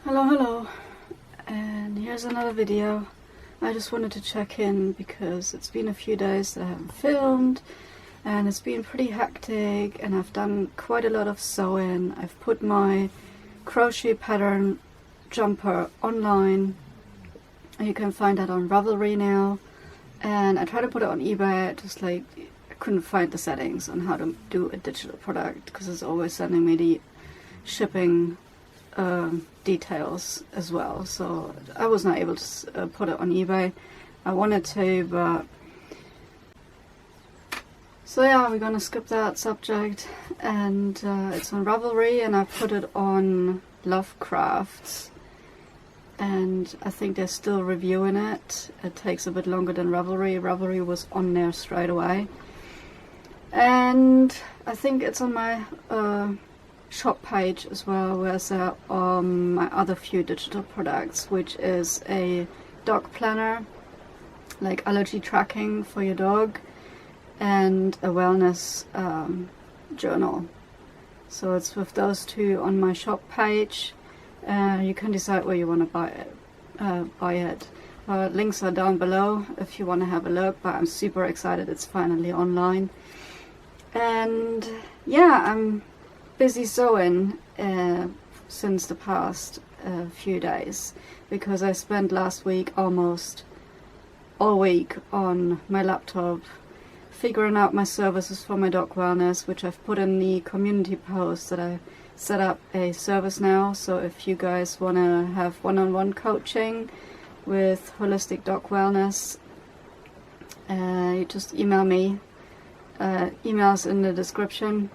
Hello, and here's another video. I just wanted to check in because it's been a few days that I haven't filmed and it's been pretty hectic, and I've done quite a lot of sewing. I've put my crochet pattern jumper online. You can find that on Ravelry now, and I tried to put it on eBay, just like I couldn't find the settings on how to do a digital product because it's always sending me the shipping details as well, so I was not able to put it on eBay. I wanted to, but so yeah, we're gonna skip that subject, and it's on Ravelry, and I put it on Lovecrafts, and I think they're still reviewing it. It takes a bit longer than Ravelry. Ravelry was on there straight away, and I think it's on my shop page as well, whereas my other few digital products, which is a dog planner, like allergy tracking for your dog, and a wellness journal. So it's with those two on my shop page. You can decide where you want to buy it. Links are down below if you want to have a look, but I'm super excited it's finally online. And yeah, I'm busy sewing since the past few days, because I spent last week almost all week on my laptop figuring out my services for my dog wellness, which I've put in the community post that I set up a service now. So if you guys want to have one-on-one coaching with holistic dog wellness, you just email me. Emails in the description,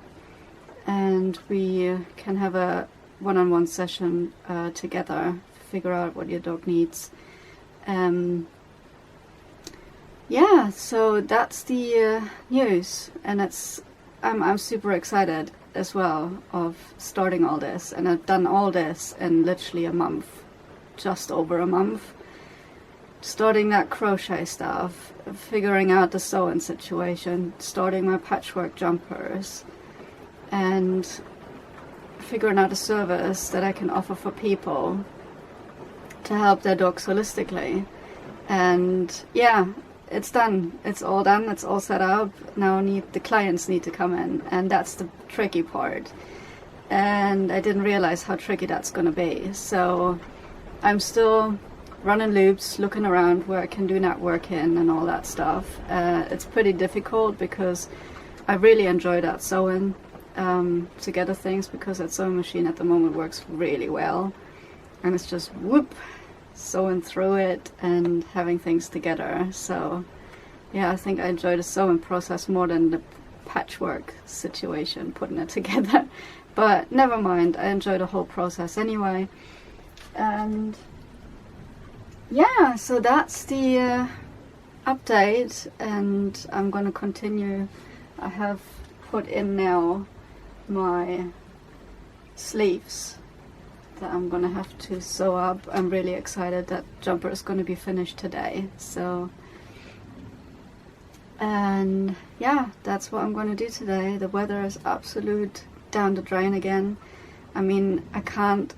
and we can have a one-on-one session together, figure out what your dog needs. Yeah, so that's the news, and I'm super excited as well of starting all this, and I've done all this in literally a month, just over a month. Starting that crochet stuff, figuring out the sewing situation, starting my patchwork jumpers, and figuring out a service that I can offer for people to help their dogs holistically. And yeah, it's done. It's all done. It's all set up. Now the clients need to come in, and that's the tricky part. And I didn't realize how tricky that's going to be. So I'm still running loops, looking around where I can do networking and all that stuff. It's pretty difficult because I really enjoy that sewing together things, because that sewing machine at the moment works really well, and it's just whoop, sewing through it and having things together. So yeah, I think I enjoy the sewing process more than the patchwork situation, putting it together. But never mind, I enjoy the whole process anyway. And yeah, so that's the update, and I'm going to continue. I have put in now my sleeves that I'm going to have to sew up. I'm really excited. That jumper is going to be finished today. So, and yeah, that's what I'm going to do today. The weather is absolute down the drain again. I mean, I can't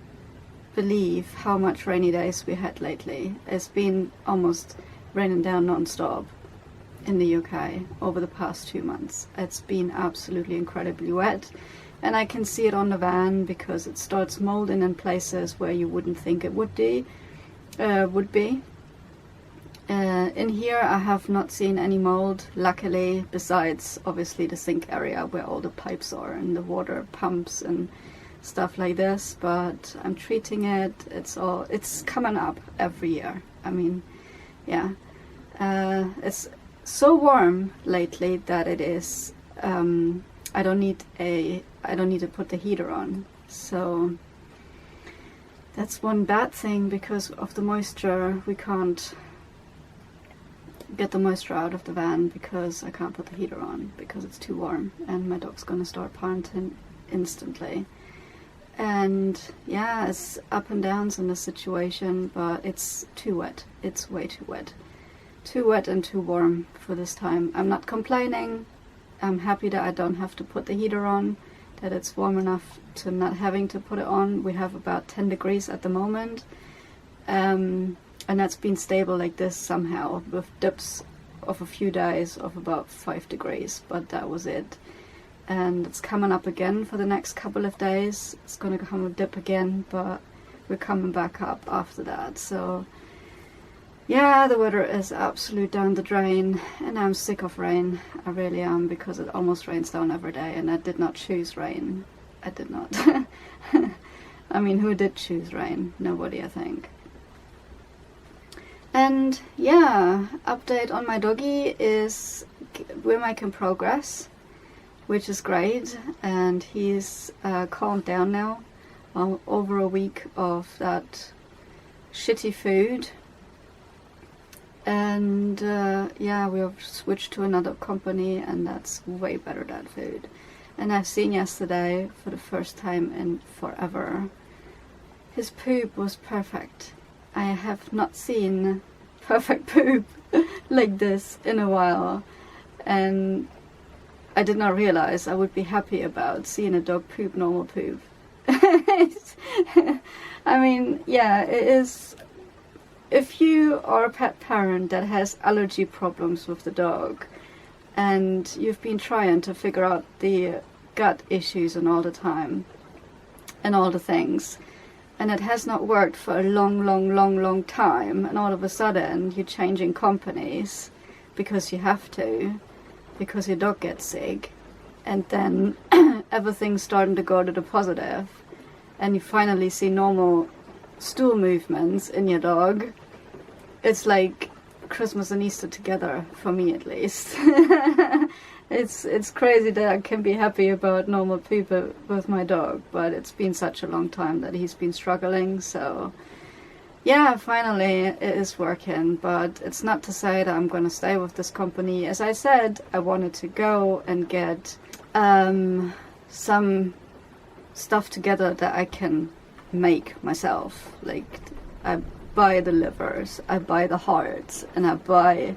believe how much rainy days we had lately. It's been almost raining down non-stop in the UK over the past 2 months. It's been absolutely incredibly wet, and I can see it on the van because it starts molding in places where you wouldn't think it would be. In here I have not seen any mold, luckily, besides obviously the sink area where all the pipes are and the water pumps and stuff like this, but I'm treating it. It's coming up every year. I mean, yeah, it's so warm lately that it is I don't need to put the heater on. So that's one bad thing, because of the moisture. We can't get the moisture out of the van because I can't put the heater on because it's too warm, and my dog's gonna start panting instantly. And yeah, it's up and downs in the situation, but it's too wet. It's way too wet. Too wet and too warm for this time. I'm not complaining. I'm happy that I don't have to put the heater on. that it's warm enough to not having to put it on. We have about 10 degrees at the moment, and that's been stable like this somehow, with dips of a few days of about 5 degrees, but that was it. And it's coming up again for the next couple of days. It's gonna come a dip again, but we're coming back up after that. So yeah, the weather is absolute down the drain, and I'm sick of rain. I really am, because it almost rains down every day, and I did not choose rain. I did not. I mean, who did choose rain? Nobody, I think. And yeah, update on my doggy is we're making progress, which is great, and he's calmed down now. Over a week of that shitty food, and yeah, we've switched to another company, and that's way better, that food. And I've seen yesterday, for the first time in forever, his poop was perfect. I have not seen perfect poop like this in a while, and I did not realize I would be happy about seeing a dog poop normal poop. I mean, yeah, it is. If you are a pet parent that has allergy problems with the dog, and you've been trying to figure out the gut issues and all the time, and all the things, and it has not worked for a long time, and all of a sudden you're changing companies because you have to, because your dog gets sick, and then everything's starting to go to the positive, and you finally see normal stool movements in your dog. It's like Christmas and Easter together, for me at least. It's crazy that I can be happy about normal poop with my dog, but it's been such a long time that he's been struggling. So yeah, finally it is working, but it's not to say that I'm going to stay with this company. As I said, I wanted to go and get some stuff together that I can make myself. Like, I buy the livers, I buy the hearts, and I buy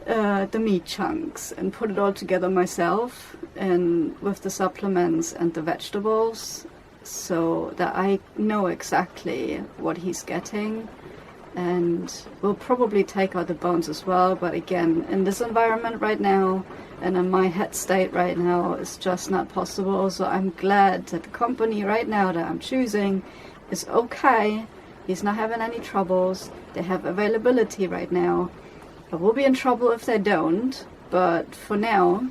the meat chunks, and put it all together myself, and with the supplements and the vegetables, so that I know exactly what he's getting. And we'll probably take out the bones as well, but again, in this environment right now, and in my head state right now, it's just not possible. So I'm glad that the company right now that I'm choosing is okay. He's not having any troubles. They have availability right now. I will be in trouble if they don't, but for now,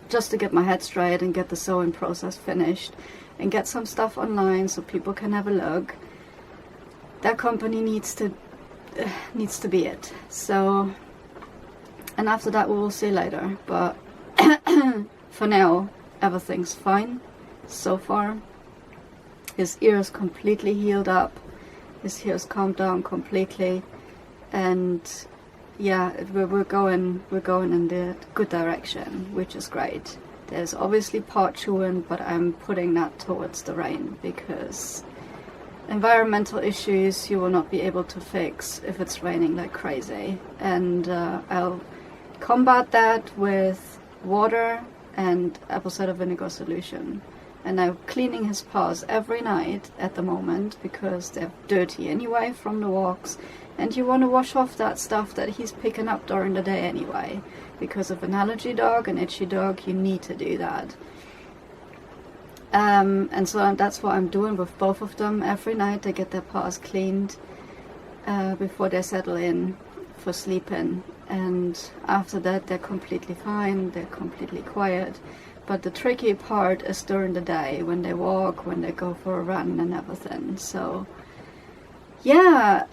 just to get my head straight and get the sewing process finished and get some stuff online so people can have a look, that company needs to be it. So, and after that we will see later, but for now everything's fine so far. His ears completely healed up, his ears calmed down completely, and yeah, we're going in the good direction, which is great. There's obviously part chewing, but I'm putting that towards the rain, because environmental issues you will not be able to fix if it's raining like crazy, and I'll combat that with water and apple cider vinegar solution. And I'm cleaning his paws every night at the moment, because they're dirty anyway from the walks, and you want to wash off that stuff that he's picking up during the day anyway, because of an allergy dog, an itchy dog, you need to do that. And so that's what I'm doing with both of them. Every night they get their paws cleaned before they settle in for sleeping, and after that they're completely fine, they're completely quiet. But the tricky part is during the day, when they walk, when they go for a run and everything. So yeah,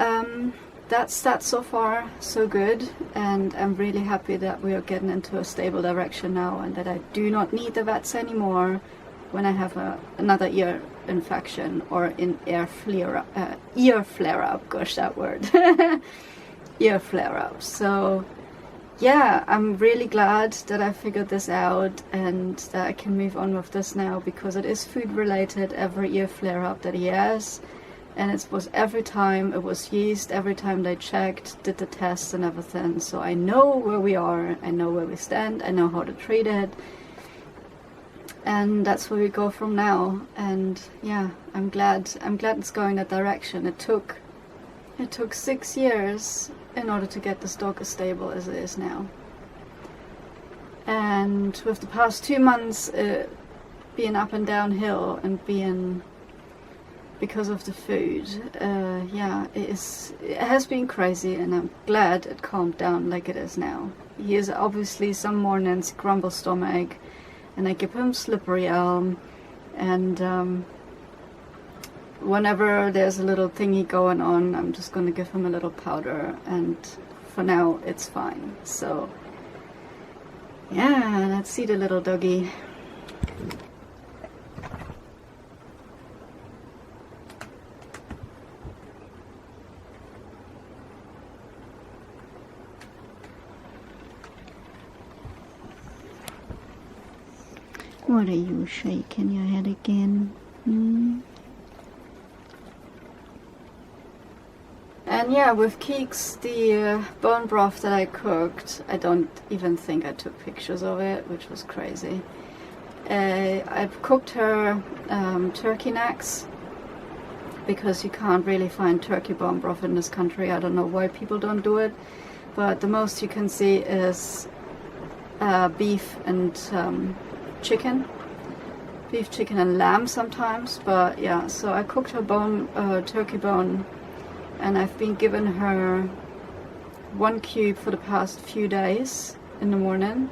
that's so far so good, and I'm really happy that we are getting into a stable direction now, and that I do not need the vets anymore when I have another ear infection or an ear flare-up, gosh, that word, ear flare-up. So yeah, I'm really glad that I figured this out, and that I can move on with this now, because it is food related, every ear flare-up that he has. And it was every time it was yeast, every time they checked, did the tests and everything. So I know where we are, I know where we stand, I know how to treat it. and that's where we go from now. And yeah, I'm glad it's going that direction. It took 6 years in order to get this dog as stable as it is now. And with the past 2 months being up and downhill and being because of the food, yeah, it has been crazy, and I'm glad it calmed down like it is now. He is obviously some mornings grumble stomach, and I give him slippery elm, and whenever there's a little thingy going on, I'm just going to give him a little powder, and for now it's fine. So yeah, let's see the little doggy. What are you shaking your head again? And yeah, with Keeks, the bone broth that I cooked, I don't even think I took pictures of it, which was crazy. I've cooked her turkey necks, because you can't really find turkey bone broth in this country. I don't know why people don't do it, but the most you can see is beef and chicken, beef, chicken and lamb sometimes. But yeah, so I cooked her turkey bone, and I've been giving her 1 cube for the past few days in the morning,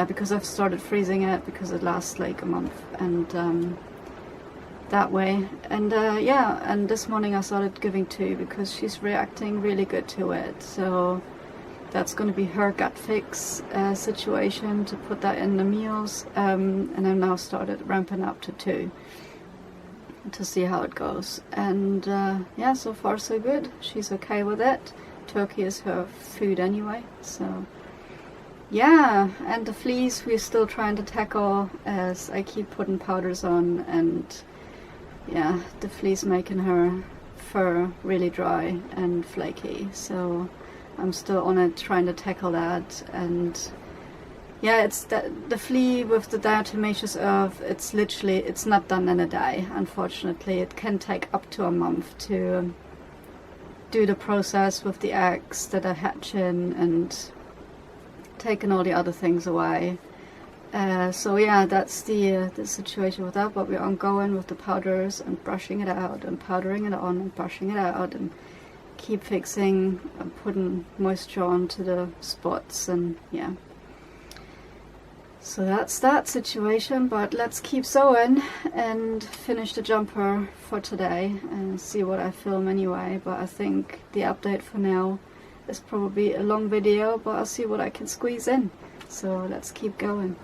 because I've started freezing it because it lasts like a month, and that way. And yeah, and this morning I started giving 2 because she's reacting really good to it. So that's going to be her gut fix situation, to put that in the meals, and I've now started ramping up to 2 to see how it goes. And yeah, so far so good. She's okay with it. Turkey is her food anyway, so yeah. And the fleas we're still trying to tackle, as I keep putting powders on, and yeah, the fleas making her fur really dry and flaky. So I'm still on it, trying to tackle that. And yeah, it's the flea with the diatomaceous earth, it's not done in a day, unfortunately. It can take up to a month to do the process with the eggs that are hatching and taking all the other things away. So yeah, that's the situation with that. But we're ongoing with the powders and brushing it out and powdering it on and brushing it out, and keep fixing and putting moisture onto the spots, and yeah. So that's that situation. But let's keep sewing and finish the jumper for today and see what I film anyway. But I think the update for now is probably a long video, but I'll see what I can squeeze in. So let's keep going.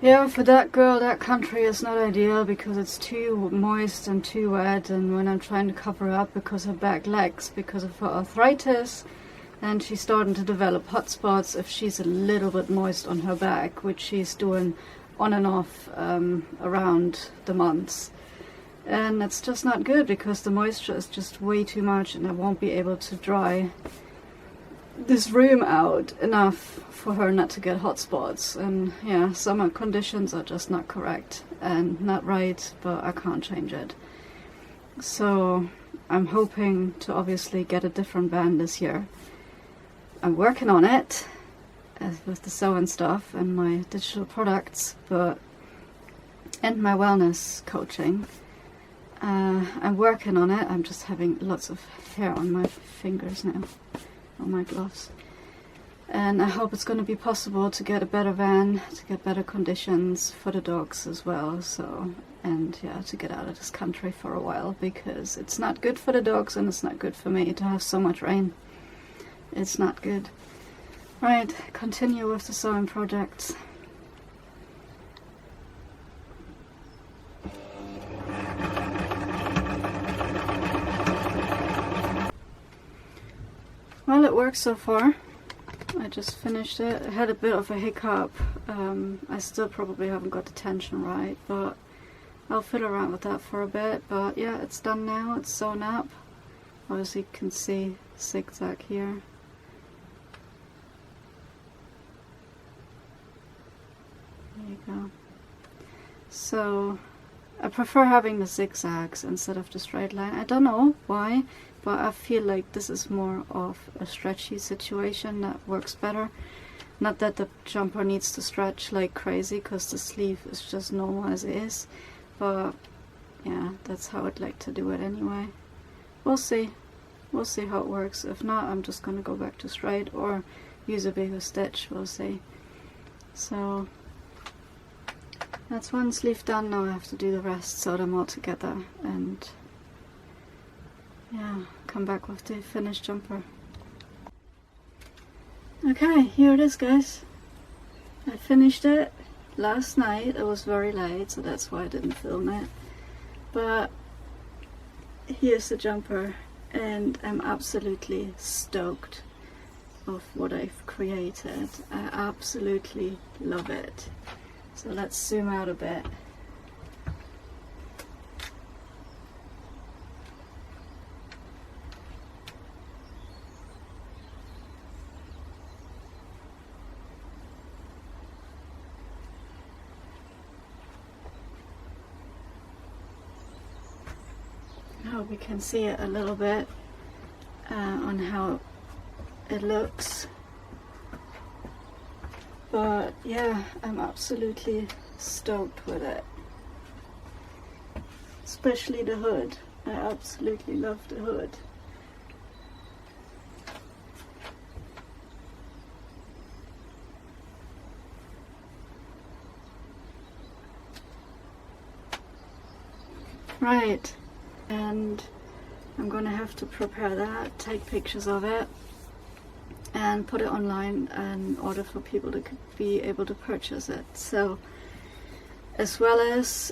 Yeah, for that girl, that country is not ideal because it's too moist and too wet, and when I'm trying to cover up because her back legs, because of her arthritis, and she's starting to develop hot spots if she's a little bit moist on her back, which she's doing on and off around the months. And it's just not good because the moisture is just way too much, and I won't be able to dry this room out enough for her not to get hot spots. And yeah, summer conditions are just not correct and not right, but I can't change it. So I'm hoping to obviously get a different band this year. I'm working on it with the sewing stuff and my digital products, and my wellness coaching. I'm working on it. I'm just having lots of hair on my fingers now, on my gloves. and I hope it's going to be possible to get a better van, to get better conditions for the dogs as well. So, and yeah, to get out of this country for a while, because it's not good for the dogs and it's not good for me to have so much rain. It's not good. Right, continue with the sewing projects. Well, it works so far. I just finished it. I had a bit of a hiccup. I still probably haven't got the tension right, but I'll fiddle around with that for a bit. But yeah, it's done now. It's sewn up. Obviously you can see zigzag here. There you go. So I prefer having the zigzags instead of the straight line. I don't know why, but I feel like this is more of a stretchy situation that works better. Not that the jumper needs to stretch like crazy, because the sleeve is just normal as it is, but yeah, that's how I'd like to do it anyway. We'll see. We'll see how it works. If not, I'm just gonna go back to straight or use a bigger stitch. We'll see. So that's one sleeve done. Now I have to do the rest, sew them all together, and yeah, come back with the finished jumper. Okay, here it is, guys. I finished it last night. It was very late, so that's why I didn't film it. But here's the jumper, and I'm absolutely stoked of what I've created. I absolutely love it. So let's zoom out a bit. I hope you can see it a little bit on how it looks. But yeah, I'm absolutely stoked with it. Especially the hood. I absolutely love the hood. Right, and I'm gonna have to prepare that, take pictures of it, and put it online in order for people to be able to purchase it. So, as well as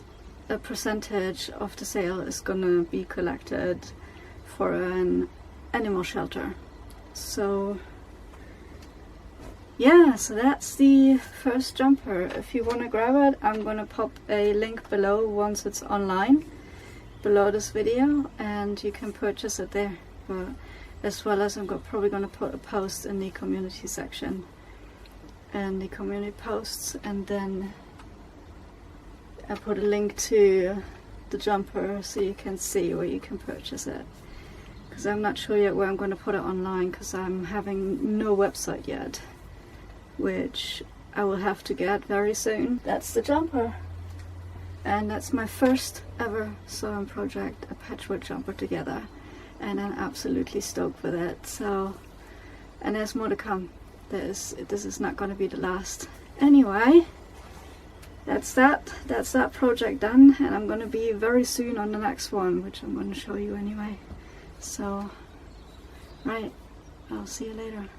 a percentage of the sale is gonna be collected for an animal shelter. So yeah, so that's the first jumper. If you want to grab it, I'm gonna pop a link below once it's online, below this video, and you can purchase it there. But as well as I'm probably going to put a post in the community section and the community posts, and then I put a link to the jumper so you can see where you can purchase it, because I'm not sure yet where I'm going to put it online, because I'm having no website yet, which I will have to get very soon. That's the jumper, and that's my first ever sewing project, a patchwork jumper together, and I'm absolutely stoked with it. So, and there's more to come. This is not going to be the last. Anyway, that's that project done, and I'm going to be very soon on the next one, which I'm going to show you anyway. So, right, I'll see you later.